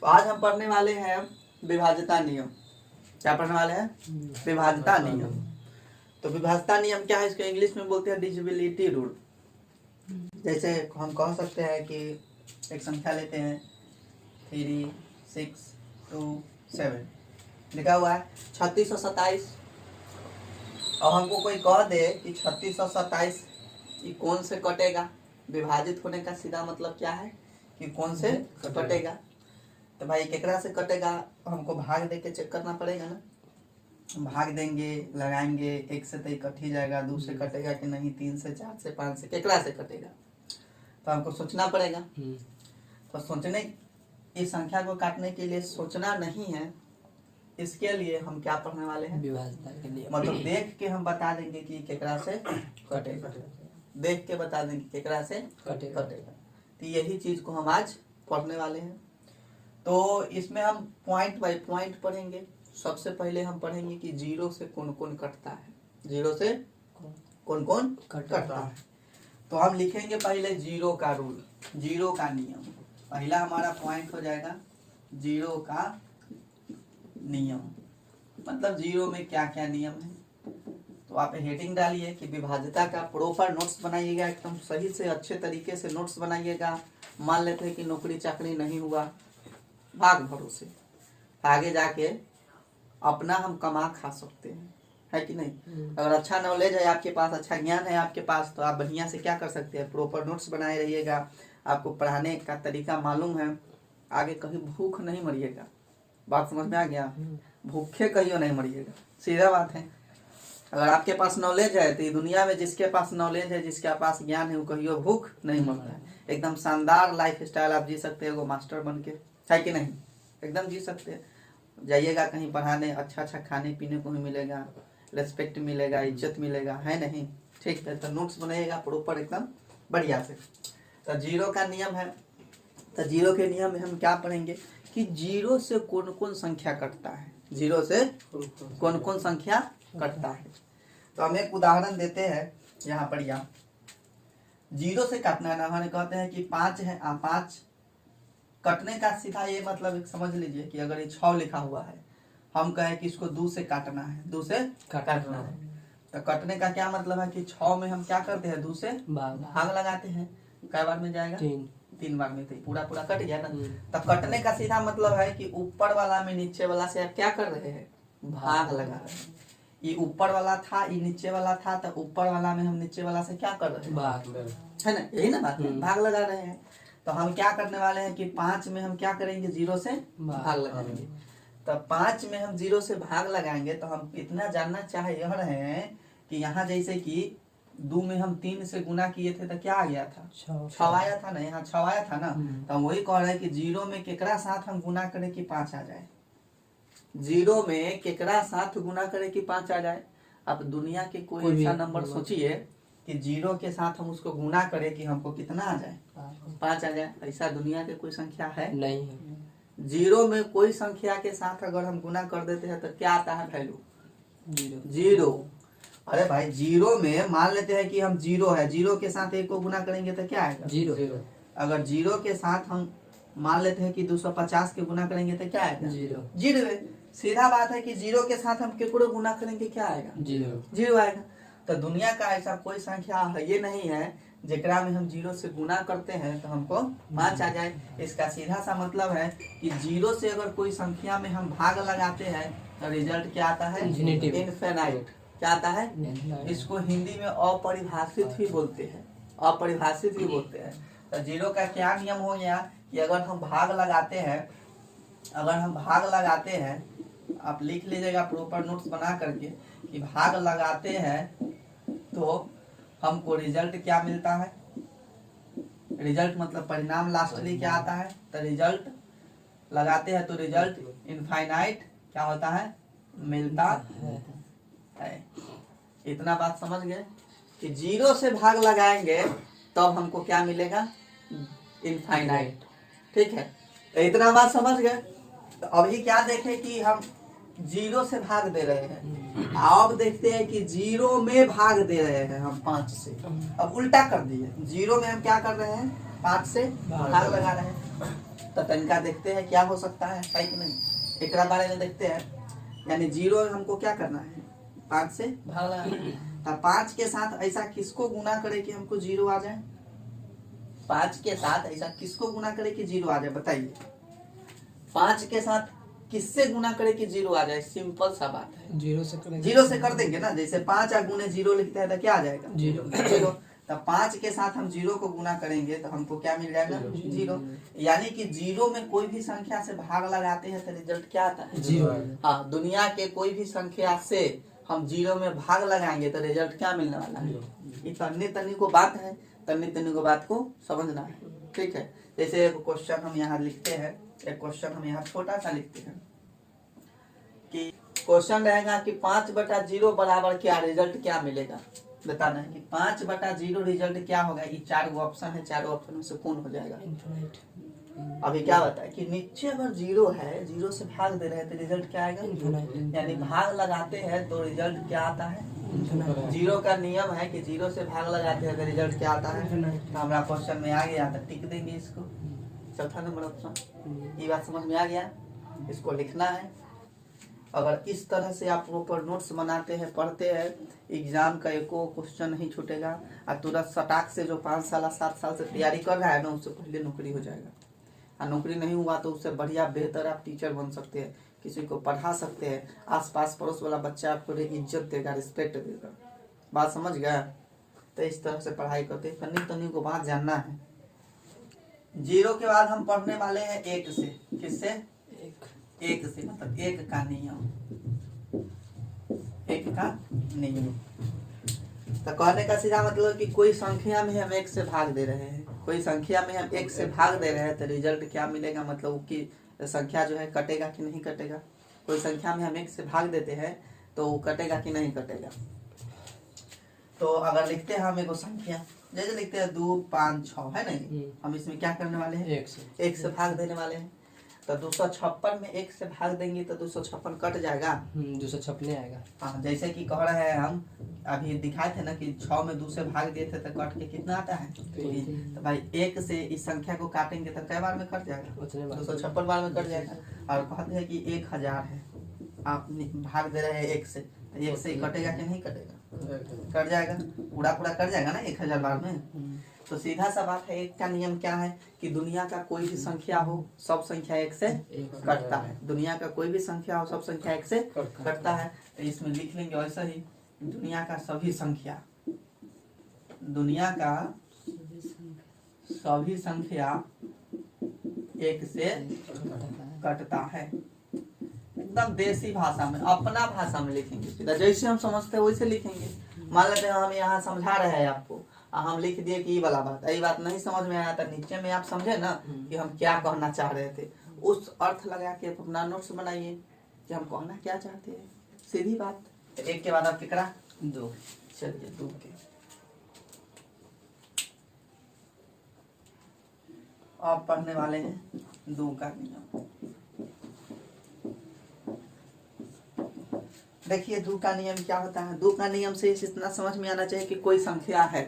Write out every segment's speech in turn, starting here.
तो आज हम पढ़ने वाले हैं विभाज्यता नियम। क्या पढ़ने वाले हैं? विभाज्यता नियम। तो विभाज्यता नियम क्या है? इसको इंग्लिश में बोलते हैं डिविजिबिलिटी रूल। जैसे हम कह सकते हैं कि एक संख्या लेते हैं 3, 6, 2, 7 लिखा हुआ है 36 और 27। और हमको कोई कह दे कि 36 और 27 ये कौन से कटेगा? विभाजित होने का सीधा मतलब क्या है कि कौन से कटेगा। तो भाई केकरा से कटेगा? हमको भाग दे के चेक करना पड़ेगा ना। भाग देंगे, लगाएंगे, 1 से तो कट ही जाएगा, 2 से कटेगा कि नहीं, 3 से, 4 से, 5 से, केकरा से कटेगा? तो हमको सोचना पड़ेगा। तो सोचने, इस संख्या को काटने के लिए सोचना नहीं है, इसके लिए हम क्या पढ़ने वाले हैं? विभाज्यता के लिए। मतलब देख के हम बता देंगे कि केकरा से कटेगा। देख के बता देंगे केकरा से कटेगा। तो यही चीज को हम आज पढ़ने वाले हैं। तो इसमें हम पॉइंट बाय पॉइंट पढ़ेंगे। सबसे पहले हम पढ़ेंगे कि जीरो से कौन कौन कटता है। जीरो से कौन कौन कटता है। तो हम लिखेंगे पहले जीरो का रूल, जीरो का नियम। पहला हमारा पॉइंट हो जाएगा जीरो का नियम। मतलब जीरो में क्या क्या नियम है। तो आप हेडिंग डालिए कि विभाज्यता का प्रॉपर नोट्स बनाइएगा, एकदम सही से अच्छे तरीके से नोट्स बनाइएगा। मान लेते हैं कि नौकरी चाकरी नहीं हुआ, भाग भरोसे आगे जाके अपना हम कमा खा सकते हैं, है कि नहीं? अगर अच्छा नॉलेज है आपके पास, अच्छा ज्ञान है आपके पास, तो आप बढ़िया से क्या कर सकते हैं? प्रॉपर नोट्स बनाए रहिएगा। आपको पढ़ाने का तरीका मालूम है, आगे कहीं भूख नहीं मरिएगा। बात समझ में आ गया? भूखे कहीं नहीं मरिएगा, सीधा बात है। अगर आपके पास नॉलेज है तो दुनिया में जिसके पास नॉलेज है, जिसके पास ज्ञान है, वो कहियो भूख नहीं मरता है। एकदम शानदार लाइफ स्टाइल आप जी सकते हैं वो मास्टर बन के, है कि नहीं? एकदम जी सकते हैं। जाइएगा कहीं पढ़ाने, अच्छा अच्छा खाने पीने को भी मिलेगा, रेस्पेक्ट मिलेगा, इज्जत मिलेगा, है नहीं? ठीक है। तो नोट्स बनाइएगा प्रॉपर एकदम बढ़िया से। तो जीरो का नियम है। तो जीरो के नियम में हम क्या पढ़ेंगे कि जीरो से कौन कौन संख्या कटता है। जीरो से कौन कौन संख्या कटता है। तो हम एक उदाहरण देते हैं यहाँ पर। या जीरो से काटना है ना, हमें कहते हैं कि 5 है, 5 कटने का सीधा ये मतलब समझ लीजिए कि अगर ये 6 लिखा हुआ है, हम कहें कि इसको 2 से काटना है, 2 से काटना है। तो कटने का क्या मतलब है कि 6 में हम क्या करते हैं? 2 से भाग लगाते हैं। कै बार में जाएगा? 3 बार में। तो पूरा पूरा कट गया ना। तो कटने का सीधा मतलब है कि ऊपर वाला में नीचे वाला से आप क्या कर रहे हैं? भाग लगा रहे हैं। ये ऊपर वाला था, ये नीचे वाला था, तो ऊपर वाला में हम नीचे वाला से क्या कर रहे हैं? भाग, है ना? यही ना बात है, भाग लगा रहे हैं। तो हम क्या करने वाले हैं कि 5 में हम क्या करेंगे? 0 से भाग लगाएंगे। तो 5 में हम 0 से भाग लगाएंगे। तो हम इतना जानना चाह रहे हैं कि यहाँ जैसे कि 2 में हम 3 से गुना किए थे तो क्या आ गया था? 6 आया था ना, यहाँ 6 आया था ना। तो हम वही कह रहे हैं कि 0 में केकरा साथ हम गुना करें कि 5 आ जाए। 0 में केकरा साथ गुना करें कि 5 आ जाए। अब दुनिया के कोई ऐसा नंबर सोचिए कि 0 के साथ हम उसको गुना करें कि हमको कितना आ जाए? 5 आ जाए। ऐसा दुनिया के कोई संख्या है? नहीं है। 0 में कोई संख्या के साथ अगर हम गुना कर देते हैं तो क्या आता है वैल्यू? 0। अरे भाई 0 में मान लेते हैं कि हम 0 है, 0 के साथ 1 को गुना करेंगे तो क्या आएगा? 0। अगर 0 के साथ हम मान लेते हैं कि 250 के गुना करेंगे तो क्या आएगा? 0। सीधा बात है कि 0 के साथ हम केकरो गुना करेंगे क्या आएगा? 0 आएगा। तो दुनिया का ऐसा कोई संख्या है ये नहीं है जेकरा में हम 0 से गुना करते हैं तो हमको 5 आ जाए। इसका सीधा सा मतलब है कि 0 से अगर कोई संख्या में हम भाग लगाते हैं तो रिजल्ट क्या आता है? इनफिनाइट। क्या आता है? इसको हिंदी में अपरिभाषित भी बोलते हैं, अपरिभाषित भी बोलते हैं। तो 0 का क्या नियम हो गया कि अगर हम भाग लगाते हैं, अगर हम भाग लगाते हैं, आप लिख लीजिएगा प्रॉपर नोट्स बना करके कि भाग लगाते हैं तो हमको रिजल्ट क्या मिलता है? रिजल्ट मतलब परिणाम लास्टली क्या आता है? तो रिजल्ट लगाते हैं तो रिजल्ट इनफाइनाइट क्या होता है? मिलता है। इतना बात समझ गए कि 0 से भाग लगाएंगे तब हमको क्या मिलेगा? इनफाइनाइट। ठीक है, तो इतना बात समझ गए। तो अभी क्या देखें कि हम 0 से भाग दे रहे हैं, अब देखते हैं कि 0 में भाग दे रहे हैं हम 5 से। अब उल्टा कर दिए, 0 में हम क्या कर रहे हैं? 5 से भाग लगा रहे हैं। तो तनिका देखते हैं क्या हो सकता है कि नहीं, एक बारे में देखते हैं। यानी 0 हमको क्या करना है, 5 से भाग लगाना है। तो 5 के साथ ऐसा किसको गुना करे कि हमको 0 आ जाए, 5 के साथ ऐसा किसको गुना करे कि 0 आ जाए, बताइए। 5 के साथ किससे गुना करे कि 0 आ जाए, सिंपल सा बात है, 0 से कर देंगे ना। जैसे 5 गुने 0 लिखते हैं तो क्या आ जाएगा, 0। तो 5 के साथ हम 0 को गुना करेंगे तो हमको क्या मिल जाएगा, 0। यानी कि 0 में कोई भी संख्या से भाग लगाते हैं तो रिजल्ट क्या आता है, 0। हाँ, दुनिया के कोई भी संख्या से हम 0 में भाग लगाएंगे तो रिजल्ट क्या मिलने वाला है। ये तन्नी तन्नी को बात है, तन्नी तन्नी को बात को समझना है, ठीक है। जैसे एक क्वेश्चन हम यहाँ लिखते हैं, एक क्वेश्चन हम यहाँ छोटा सा लिखते हैं कि क्वेश्चन रहेगा कि 5/0 बराबर क्या, रिजल्ट क्या मिलेगा, बताना है कि 5/0 रिजल्ट क्या होगा। ये 4 गो ऑप्शन है, 4 ऑप्शन में से कौन हो जाएगा। अभी क्या बताए कि नीचे अगर 0 है, 0 से भाग दे रहे हैं तो रिजल्ट क्या आएगा, यानी भाग लगाते हैं तो रिजल्ट क्या आता है, 0 का नियम है कि 0 से भाग लगाते हैं तो रिजल्ट क्या आता है। तो हमारा क्वेश्चन में आ गया तो टिक देंगे इसको, चौथा नंबर ऑप्शन। ये बात समझ में आ गया, इसको लिखना है। अगर इस तरह से आप प्रॉपर नोट्स बनाते हैं, पढ़ते हैं, एग्जाम का एको क्वेश्चन नहीं छूटेगा और तुरंत सटाक से जो 5 साल 7 साल से तैयारी कर रहा है ना, उससे पहले नौकरी हो जाएगा। और नौकरी नहीं हुआ तो उससे बढ़िया बेहतर आप टीचर बन सकते हैं, किसी को पढ़ा सकते हैं, आसपास पड़ोस वाला बच्चा आपको इज्जत देगा, रिस्पेक्ट देगा। बात समझ गया। तो इस तरह से पढ़ाई करते हैं, तन्नी तन्नी को बात जानना है। 0 के बाद हम पढ़ने वाले हैं 1 से, किससे, 1 से, मतलब 1 का नियम, 1 का नियम। तो कहने का सीधा मतलब कि कोई संख्या में हम 1 से भाग दे रहे हैं, कोई संख्या में हम 1 से भाग दे रहे हैं तो रिजल्ट क्या मिलेगा, मतलब कि संख्या जो है कटेगा कि नहीं कटेगा। कोई संख्या में हम 1 से भाग देते हैं तो वो कटेगा कि नहीं कटेगा। तो अगर लिखते हैं हम एक संख्या, जैसे लिखते हैं 2 5 6 है नहीं, हम इसमें क्या करने वाले हैं, 1 से भाग देने वाले हैं। तो 256 में 1 से भाग देंगे तो 256 कट जाएगा, 256 आएगा। हाँ, जैसे कि कह रहे हैं हम अभी दिखाए थे ना कि 6 में 2 से भाग दिए थे तो कट के कितना आता है, तो भाई 1 से इस संख्या को काटेंगे तो कई बार में कट जाएगा, 256 बार में कट जाएगा। और कहते हैं कि 1000 है, आप भाग दे रहे हैं 1 से, तो 1 से कटेगा कि नहीं कटेगा, कट जाएगा, पूरा कट जाएगा ना 1000 बार में। तो सीधा सा बात है, 1 का नियम क्या है कि दुनिया का कोई भी संख्या हो, सब संख्या 1 से कटता है। दुनिया का कोई भी संख्या हो, सब संख्या 1 से कटता है। तो इसमें लिख लेंगे वैसा ही, दुनिया का सभी संख्या, दुनिया का सभी संख्या 1 से कटता है। एकदम देसी भाषा में, अपना भाषा में लिखेंगे, जैसे हम समझते हैं वैसे लिखेंगे। मान लेते हैं हम यहाँ समझा रहे हैं आपको, हम लिख दिए कि ये वाला बात, यही बात नहीं समझ में आया था, नीचे में आप समझे ना कि हम क्या कहना चाह रहे थे, उस अर्थ लगा के अपना नोट्स बनाइए कि हम कहना क्या चाहते हैं, सीधी बात। 1 के बाद आप केकरा, 2, चलिए 2 के अब पढ़ने वाले हैं 2 का नियम। देखिए 2 का नियम क्या होता है। 2 का नियम से इतना समझ में आना चाहिए कि कोई संख्या है,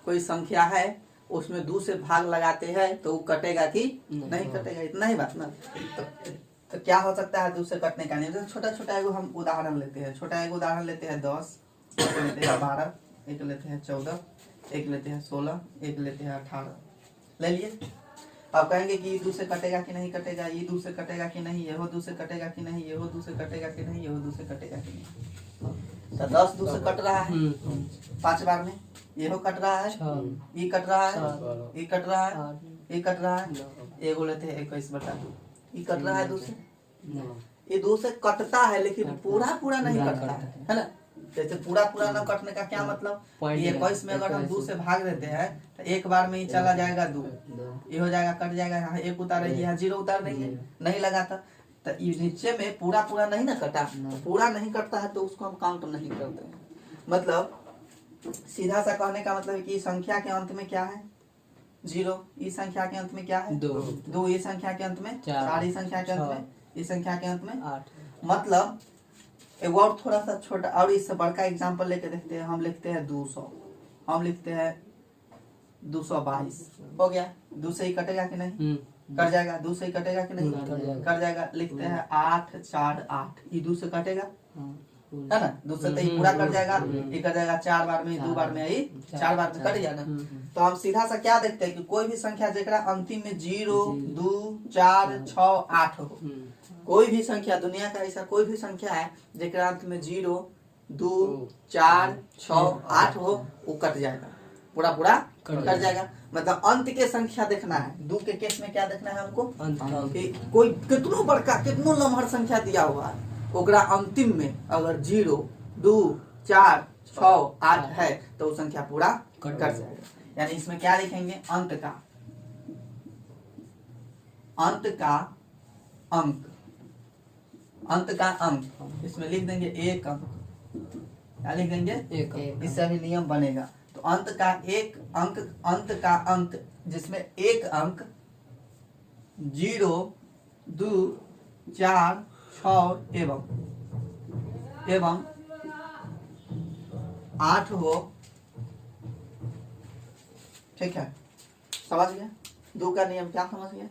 कोई संख्या है, उसमें 2 से भाग लगाते हैं तो वो कटेगा कि नहीं कटेगा, इतना ही बात ना। तो क्या हो सकता है 2 से कटने का नियम। छोटा छोटा एगो हम उदाहरण लेते हैं, छोटा एगो उदाहरण लेते हैं 10, एक लेते हैं 12, एक लेते हैं 14, एक लेते हैं 16, एक लेते हैं 18, ले लिए। अब कहेंगे कि 2 से कटेगा कि नहीं कटेगा, ये 2 से कटेगा कि नहीं, ये 2 से कटेगा कि नहीं, ये 2 से कटेगा कि नहीं, ये 2 से कटेगा कि नहीं। तो 10 2 से कट रहा है 5 बार में, ये कट रहा है, ये कट रहा है, ये कट रहा है, ये कट रहा है, एगो लेते हैं 21/2, ये कट रहा है 2 से, ये 2 से कटता है लेकिन पूरा नहीं कटता है ना। जैसे पूरा न कटने का क्या मतलब, ये 21 में अगर हम 2 से भाग देते हैं तो एक बार में ही चला जाएगा 2, ये हो जाएगा, कट जाएगा, यहाँ 1 उतारेंगे, यहाँ 0 उतार देंगे, नहीं लगाता। तो नीचे में पूरा नहीं ना कटा, पूरा नहीं कटता है तो उसको हम काउंट नहीं करते हैं। मतलब सीधा सा कहने का मतलब है कि संख्या के अंत में क्या है, 0, इस संख्या के अंत में क्या है, 2, इस संख्या के अंत में 4, इस संख्या के अंत में, इस संख्या के अंत में 8। मतलब एक और थोड़ा सा छोटा और इससे बड़का एग्जांपल लेके देखते हैं। हम लिखते हैं 200, हम लिखते हैं 222, हो गया, 2 से ही कटेगा कि नहीं, कट जाएगा, 2 से कटेगा कि नहीं, कट जाएगा। लिखते हैं 8 4 8, ये 2 से कटेगा है ना, 2 से तो ये पूरा कट जाएगा, ये कट जाएगा 4 बार में, 2 बार में, ये 4 बार में कट गया ना। तो हम सीधा सा क्या देखते हैं कि कोई भी संख्या जेकरा अंतिम में 0 2 4 6 8 हो, कोई भी संख्या दुनिया का ऐसा कोई भी संख्या है जेकरा अंत में 0 2 4 6 8 हो, वो कट जाएगा, पूरा पूरा कट जाएगा। मतलब अंत के संख्या देखना है। 2 के केस में क्या देखना है हमको, कि कोई कितनो बड़का कितनो लम्हर संख्या दिया हुआ है, ओकरा अंतिम में अगर 0 2 4 6 8 है तो वो संख्या पूरा कट जाएगा। यानी इसमें क्या लिखेंगे, अंत का अंक, अंत का अंक, इसमें लिख देंगे 1 अंक, क्या लिख देंगे, 1 अंक। इससे भी नियम बनेगा। तो अंत का 1 अंक, अंत का अंक जिसमें 1 अंक 0 2 4 6 एवं 8 हो, ठीक है, समझ गए। 2 का नियम क्या समझ गए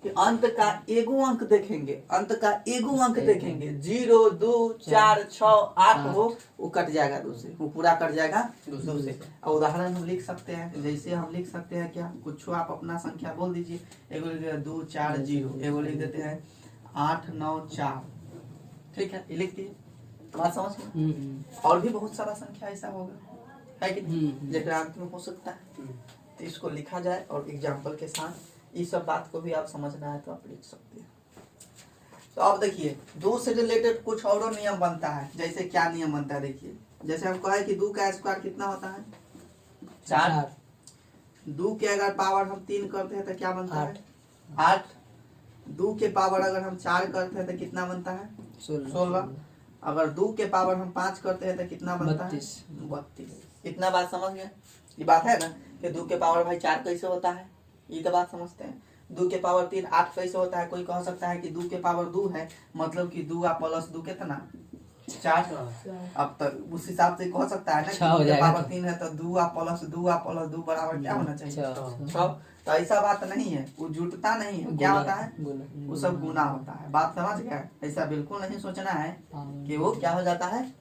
कि अंत का एगो अंक देखेंगे, अंत का एगो अंक देखेंगे, 0 2 4 6 8 हो, वो कट जाएगा 2 से, वो पूरा कट जाएगा 2 से। और उदाहरण हम लिख सकते हैं, जैसे हम लिख सकते हैं क्या, कुछ आप अपना संख्या बोल दीजिए, एगो लिख देते 2 4 0, एगो लिख देते हैं 8 9 4, ठीक है, ये लिख दिए, बात समझ गए। और भी बहुत सारा संख्या ऐसा होगा, है कि जेकरा अंत में हो सकता है, तो इसको लिखा जाए और एग्जाम्पल के साथ इस सब बात को भी आप समझना है तो आप लिख सकते हैं। तो अब देखिए 2 से रिलेटेड कुछ और नियम बनता है। जैसे क्या नियम बनता है, देखिए जैसे हम कहे कि 2 का स्क्वायर कितना होता है, 4। 2 के अगर पावर हम 3 करते हैं तो क्या बनता है, 8। 2 के पावर अगर हम 4 करते हैं तो कितना बनता है, 16। अगर 2 के पावर हम 5 करते हैं तो कितना बनता है, 32। इतना बात समझ गए। ये बात है ना कि 2 के पावर भाई 4 कैसे होता है, ये तो बात समझते हैं। 2 के पावर 3 8 कैसे होता है। कोई कह सकता है कि 2 के पावर 2 है, मतलब कि 2 प्लस 2 कितना 4। अब तो उस हिसाब से कह सकता है ना कि 2 के पावर 3 है तो 2 प्लस 2 बराबर क्या होना चाहिए, 6। तो ऐसा बात नहीं है, वो जुटता नहीं है, क्या होता है, वो सब गुना होता है। बात समझ गया। ऐसा बिल्कुल नहीं सोचना है कि वो क्या हो जाता है,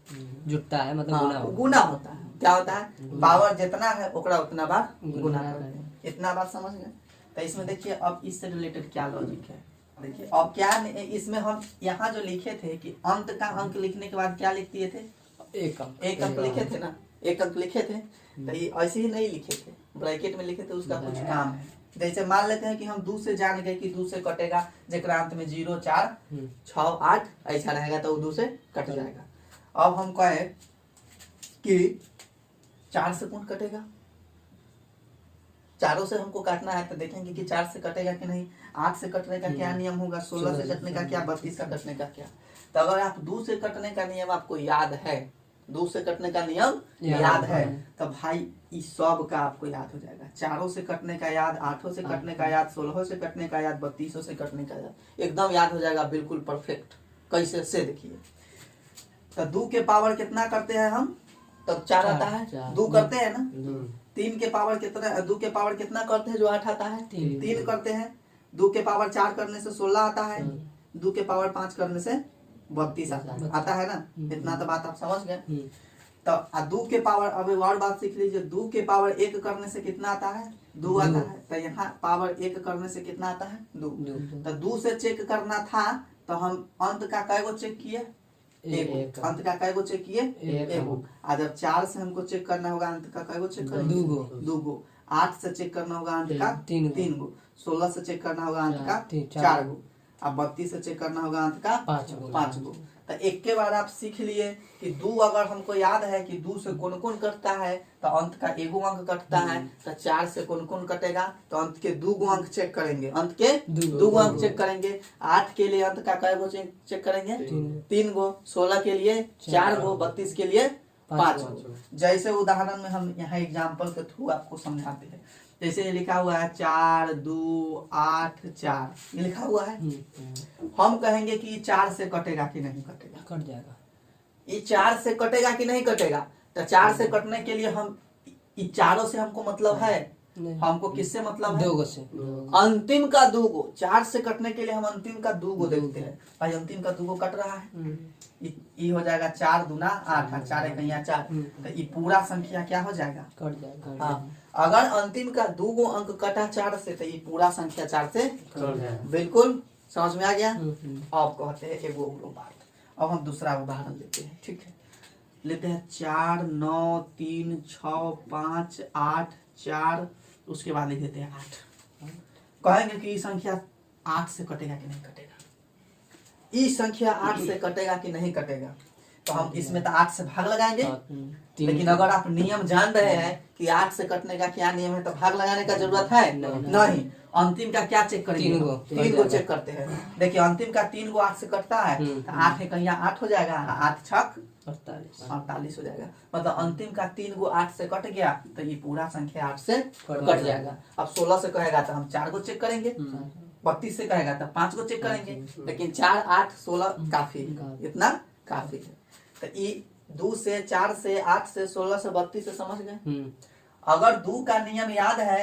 जुटता है, मतलब गुना होता है। क्या होता है, पावर जितना है ओकरा उतना बार गुना करते हैं। इतना बात समझ गए। तो इसमें देखिए अब इससे रिलेटेड क्या लॉजिक है, देखिए अब क्या इसमें हम यहाँ जो लिखे थे कि अंत का अंक लिखने के बाद क्या लिख दिए थे, 1 अंक लिखे थे ना, 1 अंक लिखे थे। तो ये ऐसे ही नहीं लिखे थे, ब्रैकेट में लिखे थे, उसका कुछ काम है। जैसे मान लेते हैं कि हम 2 से जान गए कि 2 से कटेगा, जेकरा अंत में 0 4 6 8 ऐसा रहेगा तो 2 से कट जाएगा। अब हम कहे कि 4 से कौन कटेगा, 4 से हमको काटना है तो देखेंगे कि 4 से कटेगा कि नहीं। 8 से कटने का क्या नियम होगा, 16 से कटने का क्या, 32 का कटने का क्या। तो अगर आप 2 से कटने का नियम आपको याद है, 2 से कटने का नियम याद है, तो भाई इस सब का आपको याद हो जाएगा। 4 से कटने का याद, 8 से कटने का याद, 16 से कटने का याद, 32 से कटने का याद, एकदम याद हो जाएगा, बिल्कुल परफेक्ट। कैसे से देखिए, तो 2 के पावर कितना करते हैं हम, तब 4 आता है, 2 करते हैं ना। 3 के पावर कितना, 2 के पावर कितना करते हैं जो 8 आता है, 3 करते हैं। 2 के पावर 4 करने से 16 आता है, 2 के पावर 5 करने से 32 आता है ना। इतना तो बात आप समझ गए। तो 2 के पावर, अब और बात सीख लीजिए, 2 के पावर 1 करने से कितना आता है, 2 आता है। तो यहाँ पावर 1 करने से कितना आता है, 2। तो 2 से चेक करना था तो हम अंत का कै गो चेक किए, 1। अंत का कै गो चेक किए, 1। और जब 4 से हमको चेक करना होगा अंत का कै गो चेक करेंगे, 2 गो। 8 से चेक करना होगा अंत का 3 गो। 16 से चेक करना होगा अंत का 4 गो। अब 32 से चेक करना होगा अंत का 5 गो। तो एक के बाद आप सीख लिए कि 2 अगर हमको याद है कि 2 से कौन कौन कटता है, तो अंत का एगो अंक कटता है। तो 4 से कौन कौन कटेगा, तो अंत के 2 गो अंक चेक करेंगे, अंत के 2 गो अंक चेक करेंगे। 8 के लिए अंत का कै गो चेक करेंगे, 3 गो। 16 के लिए 4 गो, 32 के लिए 5 गो। जैसे उदाहरण में हम यहाँ एग्जाम्पल के थ्रू आपको समझाते हैं। जैसे ये लिखा हुआ है 4 2 8 4, ये लिखा हुआ है। हम कहेंगे कि 4 से कटेगा कि नहीं कटेगा, कट जाएगा। ये 4 से कटेगा कि नहीं कटेगा। तो 4 से कटने के लिए हम 4 से हमको मतलब है नहीं। हमको किससे मतलब है? 2 गो से। अंतिम का 2 गो। 4 से कटने के लिए हम अंतिम का 2 गो देखते हैं। भाई अंतिम का 2 गो कट रहा है, ये हो जाएगा 4 दूना 8, 4 एक 4, तो ये पूरा संख्या क्या हो जाएगा? कट जाएगा। हाँ, अगर अंतिम का 2 गो अंक कटा 4 से तो ये पूरा संख्या 4 से बिल्कुल समझ में आ गया। अब कहते हैं एगो बात। अब हम दूसरा उदाहरण लेते हैं, ठीक है। लेते हैं 4 9 3 6 5 8 4, उसके बाद लिख देते हैं 8। कहेंगे कि ये संख्या 8 से कटेगा कि नहीं कटेगा? ये संख्या 8 से कटेगा कि नहीं कटेगा? तो हम इसमें तो 8 से भाग लगाएंगे, लेकिन अगर आप नियम जान रहे हैं कि 8 से कटने का क्या नियम है तो भाग लगाने का जरूरत है नहीं। अंतिम का क्या चेक करेंगे? 3 गो चेक करते हैं। देखिए अंतिम का 3 गो 8 से कटता है तो 8 है कहीं 8 हो जाएगा, 8 छक 48 हो जाएगा। मतलब अंतिम का 3 गो 8 से कट गया तो ये पूरा संख्या 8 से कट जाएगा। अब 16 से कहेगा तो हम 4 गो चेक करेंगे, 32 से कहेगा तो 5 गो चेक करेंगे, लेकिन 4 8 16 काफी है, इतना काफी है। तो ये 2 से 4 से 8 से 16 से 32 से समझ गए। अगर 2 का नियम याद है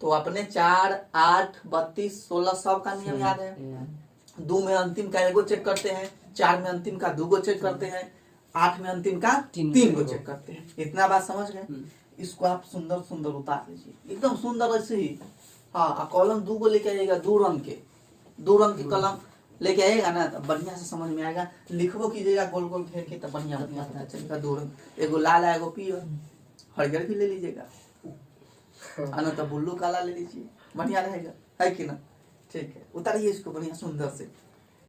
तो अपने 4 8 32 16 सब का नियम याद है। 2 में अंतिम का 1 गो चेक करते हैं, 4 में अंतिम का 2 गो चेक करते हैं, 8 में अंतिम का 3 गो चेक करते हैं। इतना बात समझ गए। इसको आप सुंदर सुंदर उतार लीजिए, एकदम सुंदर ऐसे ही। हाँ, कॉलम 2 गो लेके आइएगा, 2 रंग के कलम लेके आएगा ना तो बढ़िया से समझ में आएगा। लिखबो कीजिएगा गोल गोल घेर के तो बढ़िया पता चलेगा। 2 रंग, एगो लाल है एगो पीला, हरियर भी ले लीजिएगा, ना तो ब्लू काला ले लीजिए, बढ़िया रहेगा, है कि ना? ठीक है, उतारिए इसको बढ़िया सुंदर से।